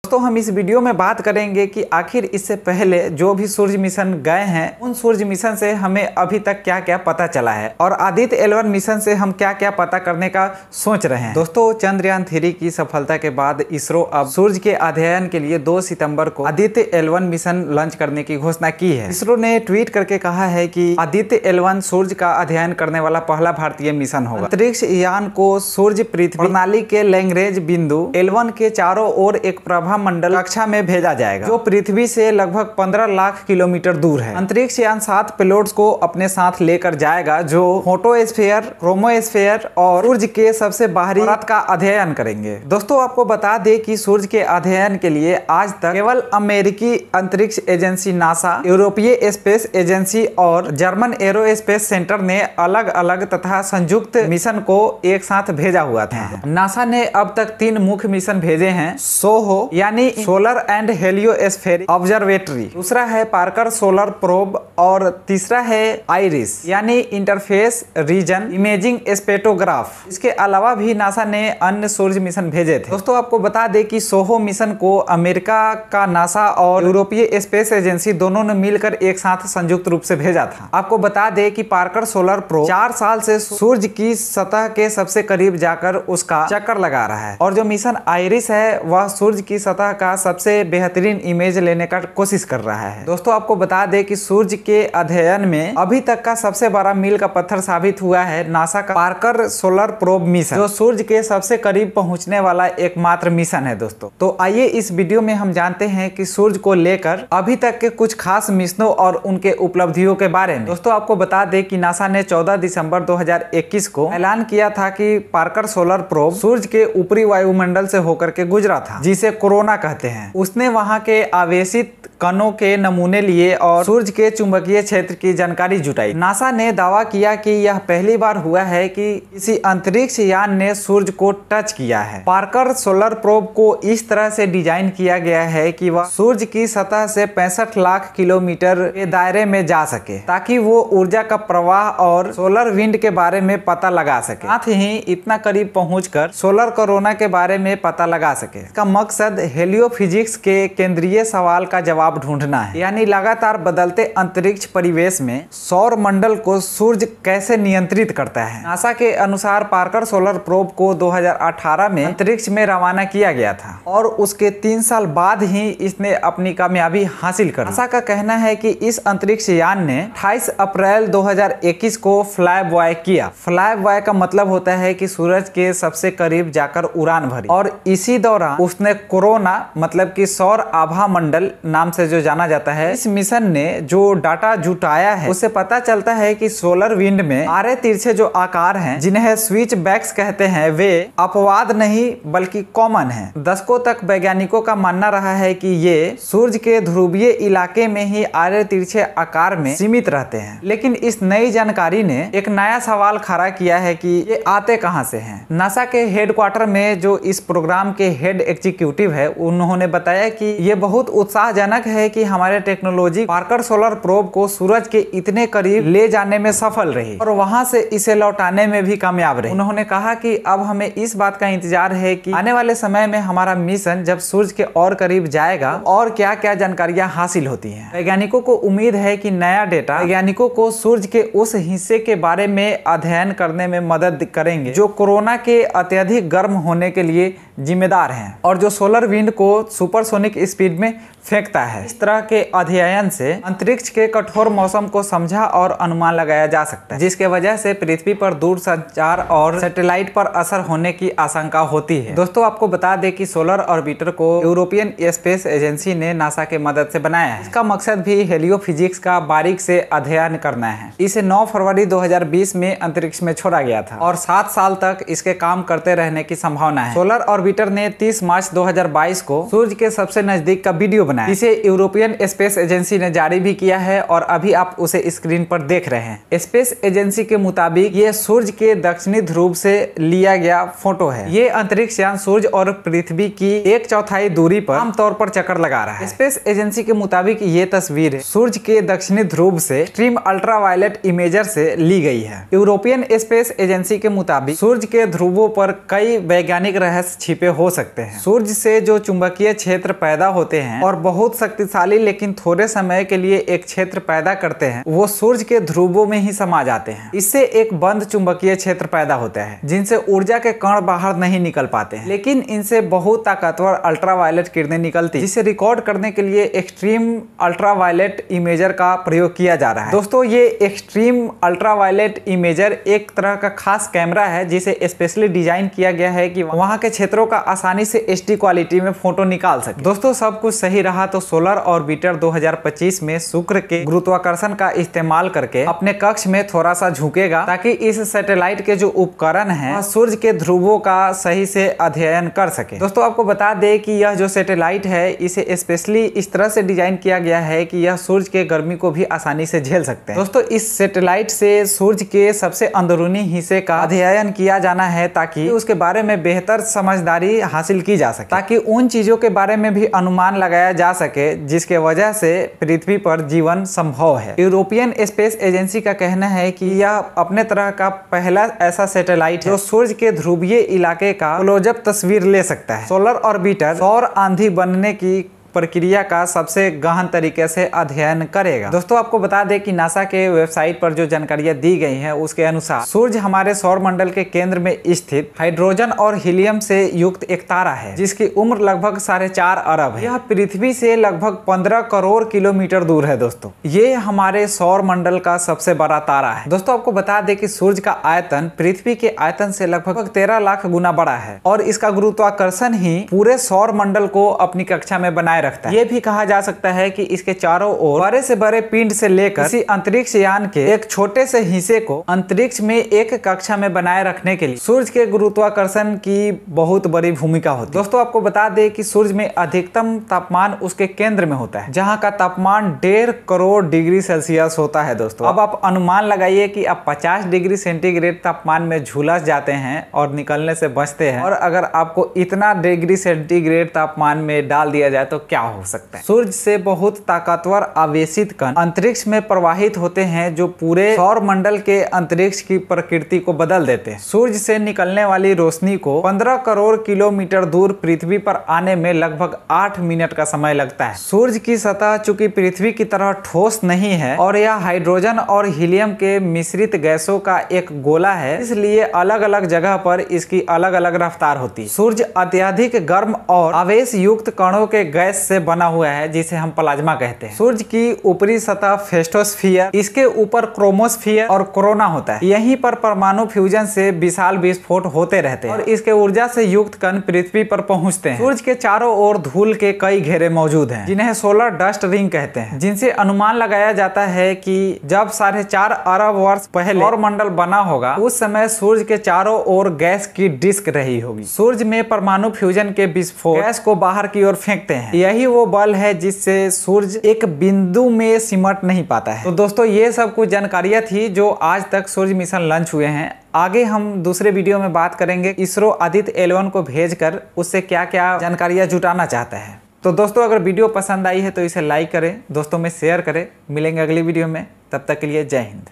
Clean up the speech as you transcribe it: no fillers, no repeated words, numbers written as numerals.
दोस्तों हम इस वीडियो में बात करेंगे कि आखिर इससे पहले जो भी सूर्य मिशन गए हैं उन सूर्य मिशन से हमें अभी तक क्या क्या पता चला है और आदित्य L1 मिशन से हम क्या क्या पता करने का सोच रहे हैं। दोस्तों चंद्रयान 3 की सफलता के बाद इसरो अब सूर्य के अध्ययन के लिए 2 सितंबर को आदित्य L1 मिशन लॉन्च करने की घोषणा की है। इसरो ने ट्वीट करके कहा है कि आदित्य L1 सूर्य का अध्ययन करने वाला पहला भारतीय मिशन होगा। अंतरिक्ष यान को सूर्य पृथ्वी प्रणाली के लैग्रेंज बिंदु L1 के चारों ओर एक प्रभा मंडल कक्षा में भेजा जाएगा जो पृथ्वी से लगभग 15 लाख किलोमीटर दूर है। अंतरिक्ष यान 7 पेलोड्स को अपने साथ लेकर जाएगा जो फोटोस्फीयर, क्रोमोस्फीयर और सूर्य के सबसे बाहरी परत का अध्ययन करेंगे। दोस्तों आपको बता दें कि सूर्य के अध्ययन के लिए आज तक केवल अमेरिकी अंतरिक्ष एजेंसी नासा, यूरोपीय स्पेस एजेंसी और जर्मन एरोस्पेस सेंटर ने अलग अलग तथा संयुक्त मिशन को एक साथ भेजा हुआ था। नासा ने अब तक 3 मुख्य मिशन भेजे हैं। सोहो यानी सोलर एंड हेलियोस्फेरिक ऑब्जर्वेटरी, दूसरा है पार्कर सोलर प्रोब और तीसरा है आइरिस यानी इंटरफेस रीजन इमेजिंग स्पेक्ट्रोग्राफ। इसके अलावा भी नासा ने अन्य सूर्य मिशन भेजे थे। दोस्तों आपको बता दें कि सोहो मिशन को अमेरिका का नासा और यूरोपीय स्पेस एजेंसी दोनों ने मिलकर एक साथ संयुक्त रूप से भेजा था। आपको बता दें कि पार्कर सोलर प्रोब 4 साल से सूर्य की सतह के सबसे करीब जाकर उसका चक्कर लगा रहा है और जो मिशन आइरिस है वह सूर्य की सतह का सबसे बेहतरीन इमेज लेने का कोशिश कर रहा है। दोस्तों आपको बता दें कि सूर्य के अध्ययन में अभी तक का सबसे बड़ा मील का पत्थर साबित हुआ है नासा का पार्कर सोलर प्रोब मिशन, जो सूर्य के सबसे करीब पहुंचने वाला एकमात्र मिशन है। दोस्तों तो आइए इस वीडियो में हम जानते हैं कि सूर्य को लेकर अभी तक के कुछ खास मिशनों और उनके उपलब्धियों के बारे में। दोस्तों आपको बता दें कि नासा ने 14 दिसंबर 2021 को ऐलान किया था कि पार्कर सोलर प्रोब सूर्य के ऊपरी वायुमंडल से होकर के गुजरा था जिसे कोरोना कहते हैं। उसने वहां के आवेशित कणों के नमूने लिए और सूर्य के चुंबकीय क्षेत्र की जानकारी जुटाई। नासा ने दावा किया कि यह पहली बार हुआ है कि किसी अंतरिक्ष यान ने सूर्य को टच किया है। पार्कर सोलर प्रोब को इस तरह से डिजाइन किया गया है कि वह सूर्य की सतह से 65 लाख किलोमीटर के दायरे में जा सके ताकि वो ऊर्जा का प्रवाह और सोलर विंड के बारे में पता लगा सके, साथ ही इतना करीब पहुंचकर सोलर कोरोना के बारे में पता लगा सके। इसका मकसद हेलियोफिजिक्स के केंद्रीय सवाल का जवाब ढूंढना है, यानी लगातार बदलते अंतरिक्ष परिवेश में सौर मंडल को सूर्य कैसे नियंत्रित करता है। नासा के अनुसार पार्कर सोलर प्रोब को 2018 में अंतरिक्ष में रवाना किया गया था और उसके 3 साल बाद ही इसने अपनी कामयाबी हासिल कर। नासा का कहना है कि इस अंतरिक्ष यान ने 28 अप्रैल 2021 को फ्लाई बॉय किया। फ्लाई बॉय का मतलब होता है कि सूरज के सबसे करीब जाकर उड़ान भरी और इसी दौरान उसने कोरोना मतलब कि सौर आभा मंडल नाम से जो जाना जाता है, इस मिशन ने जो डाटा जुटाया है उससे पता चलता है कि सोलर विंड में आरे तिरछे जो आकार हैं जिन्हें स्विच बैक्स कहते हैं वे अपवाद नहीं बल्कि कॉमन है। दशकों तक वैज्ञानिकों का मानना रहा है कि ये सूर्य के ध्रुवीय इलाके में ही आरे तिरछे आकार में सीमित रहते हैं, लेकिन इस नई जानकारी ने एक नया सवाल खड़ा किया है कि ये आते कहां से हैं। नासा के हेडक्वार्टर में जो इस प्रोग्राम के हेड एग्जीक्यूटिव है उन्होंने बताया कि ये बहुत उत्साहजनक है कि हमारे टेक्नोलॉजी पार्कर सोलर प्रोब को सूरज के इतने करीब ले जाने में सफल रही और वहां से इसे लौटाने में भी कामयाब रही। उन्होंने कहा कि अब हमें इस बात का इंतजार है कि आने वाले समय में हमारा मिशन जब सूरज के और करीब जाएगा और क्या क्या जानकारियां हासिल होती हैं। वैज्ञानिकों को उम्मीद है कि नया डेटा वैज्ञानिकों को सूरज के उस हिस्से के बारे में अध्ययन करने में मदद करेंगे जो कोरोना के अत्यधिक गर्म होने के लिए जिम्मेदार हैं और जो सोलर विंड को सुपरसोनिक स्पीड में फेंकता है। इस तरह के अध्ययन से अंतरिक्ष के कठोर मौसम को समझा और अनुमान लगाया जा सकता है, जिसके वजह से पृथ्वी पर दूर संचार और सैटेलाइट पर असर होने की आशंका होती है। दोस्तों आपको बता दें कि सोलर ऑर्बिटर को यूरोपियन स्पेस एजेंसी ने नासा के मदद से बनाया है। इसका मकसद भी हेलियोफिजिक्स का बारीक से अध्ययन करना है। इसे 9 फरवरी 2020 में अंतरिक्ष में छोड़ा गया था और 7 साल तक इसके काम करते रहने की संभावना है। सोलर ऑर्बिटर ने 30 मार्च 2022 को सूर्य के सबसे नजदीक का वीडियो बनाया, जिसे यूरोपियन स्पेस एजेंसी ने जारी भी किया है और अभी आप उसे स्क्रीन पर देख रहे हैं। स्पेस एजेंसी के मुताबिक ये सूर्य के दक्षिणी ध्रुव से लिया गया फोटो है। ये अंतरिक्ष यान सूर्य और पृथ्वी की 1/4 दूरी पर आमतौर पर चक्कर लगा रहा है। स्पेस एजेंसी के मुताबिक ये तस्वीर सूर्य के दक्षिणी ध्रुव से एक्सट्रीम अल्ट्रावायलेट इमेजर से ली गई है। यूरोपियन स्पेस एजेंसी के मुताबिक सूर्य के ध्रुवों पर कई वैज्ञानिक रहस्य छिपे हो सकते हैं। सूर्य से जो चुंबकीय क्षेत्र पैदा होते हैं और बहुत शक्तिशाली लेकिन थोड़े समय के लिए एक क्षेत्र पैदा करते हैं, वो सूर्य के ध्रुवों में ही समा जाते हैं। इससे एक बंद चुंबकीय क्षेत्र पैदा होता है जिनसे ऊर्जा के कण बाहर नहीं निकल पाते हैं, लेकिन इनसे बहुत ताकतवर अल्ट्रावायलेट किरणें निकलती, जिसे रिकॉर्ड करने के लिए एक्सट्रीम अल्ट्रावायलेट इमेजर का प्रयोग किया जा रहा है। दोस्तों, ये एक्सट्रीम अल्ट्रावायलेट इमेजर एक तरह का खास कैमरा है जिसे स्पेशली डिजाइन किया गया है कि वहां के क्षेत्रों का आसानी से HD क्वालिटी में फोटो निकाल सके। दोस्तों, सब कुछ सही रहा तो सोलर ऑर्बिटर 2025 में शुक्र के गुरुत्वाकर्षण का इस्तेमाल करके अपने कक्ष में थोड़ा सा झुकेगा ताकि इस सैटेलाइट के जो उपकरण हैं सूर्य के ध्रुवों का सही से अध्ययन कर सके। दोस्तों, आपको बता दें कि यह जो सैटेलाइट है इसे स्पेशली इस तरह से डिजाइन किया गया है कि यह सूर्य के गर्मी को भी आसानी से झेल सकते हैं। दोस्तों, इस सैटेलाइट से सूर्य के सबसे अंदरूनी हिस्से का अध्ययन किया जाना है ताकि उसके बारे में बेहतर समझदारी हासिल की जा सके, ताकि उन चीजों के बारे में भी अनुमान लगाया जा सके जिसके वजह से पृथ्वी पर जीवन संभव है। यूरोपियन स्पेस एजेंसी का कहना है कि यह अपने तरह का पहला ऐसा सैटेलाइट है जो सूर्य के ध्रुवीय इलाके का क्लोजअप तस्वीर ले सकता है। सोलर ऑर्बिटर सौर आंधी बनने की प्रक्रिया का सबसे गहन तरीके से अध्ययन करेगा। दोस्तों, आपको बता दें कि नासा के वेबसाइट पर जो जानकारियां दी गई हैं उसके अनुसार सूर्य हमारे सौर मंडल के केंद्र में स्थित हाइड्रोजन और हीलियम से युक्त एक तारा है जिसकी उम्र लगभग 4.5 अरब है। यह पृथ्वी से लगभग 15 करोड़ किलोमीटर दूर है। दोस्तों, ये हमारे सौर मंडल का सबसे बड़ा तारा है। दोस्तों, आपको बता दें कि सूर्य का आयतन पृथ्वी के आयतन से लगभग 13 लाख गुना बड़ा है और इसका गुरुत्वाकर्षण ही पूरे सौर मंडल को अपनी कक्षा में बनाए रखता है। ये भी कहा जा सकता है कि इसके चारों ओर बड़े से बड़े पिंड से लेकर किसी अंतरिक्ष यान के एक छोटे से हिस्से को अंतरिक्ष में एक कक्षा में बनाए रखने के लिए सूर्य के गुरुत्वाकर्षण की बहुत बड़ी भूमिका होती है। दोस्तों, आपको बता दें कि सूर्य में अधिकतम तापमान उसके केंद्र में होता है जहां का तापमान 1.5 करोड़ डिग्री सेल्सियस होता है। दोस्तों, अब आप अनुमान लगाइए कि आप 50 डिग्री सेंटीग्रेड तापमान में झुलस जाते हैं और निकलने से बचते हैं, और अगर आपको इतना डिग्री सेंटीग्रेड तापमान में डाल दिया जाए तो क्या हो सकता है। सूर्य से बहुत ताकतवर आवेशित कण अंतरिक्ष में प्रवाहित होते हैं जो पूरे सौर मंडल के अंतरिक्ष की प्रकृति को बदल देते हैं। सूर्य से निकलने वाली रोशनी को 15 करोड़ किलोमीटर दूर पृथ्वी पर आने में लगभग 8 मिनट का समय लगता है। सूर्य की सतह चूंकि पृथ्वी की तरह ठोस नहीं है और यह हाइड्रोजन और हीलियम के मिश्रित गैसों का एक गोला है, इसलिए अलग अलग जगह पर इसकी अलग अलग रफ्तार होती है। सूर्य अत्यधिक गर्म और आवेश युक्त कणों के गैस से बना हुआ है जिसे हम प्लाज्मा कहते हैं। सूर्य की ऊपरी सतह फेस्टोस्फीयर, इसके ऊपर क्रोमोस्फीयर और कोरोना होता है। यहीं पर परमाणु फ्यूजन से विशाल विस्फोट होते रहते हैं और इसके ऊर्जा से युक्त कण पृथ्वी पर पहुंचते हैं। सूर्य के चारों ओर धूल के कई घेरे मौजूद हैं जिन्हें सोलर डस्ट रिंग कहते हैं, जिनसे अनुमान लगाया जाता है कि जब 4.5 अरब वर्ष पहले सौर मंडल बना होगा उस समय सूर्य के चारों ओर गैस की डिस्क रही होगी। सूर्य में परमाणु फ्यूजन के विस्फोट गैस को बाहर की ओर फेंकते हैं। यही वो बल है जिससे सूर्य एक बिंदु में सिमट नहीं पाता है। तो दोस्तों, ये सब कुछ जानकारियां थी जो आज तक सूर्य मिशन लॉन्च हुए हैं। आगे हम दूसरे वीडियो में बात करेंगे इसरो आदित्य L1 को भेजकर उससे क्या क्या जानकारियां जुटाना चाहता है। तो दोस्तों, अगर वीडियो पसंद आई है तो इसे लाइक करें, दोस्तों में शेयर करें। मिलेंगे अगली वीडियो में, तब तक के लिए जय हिंद।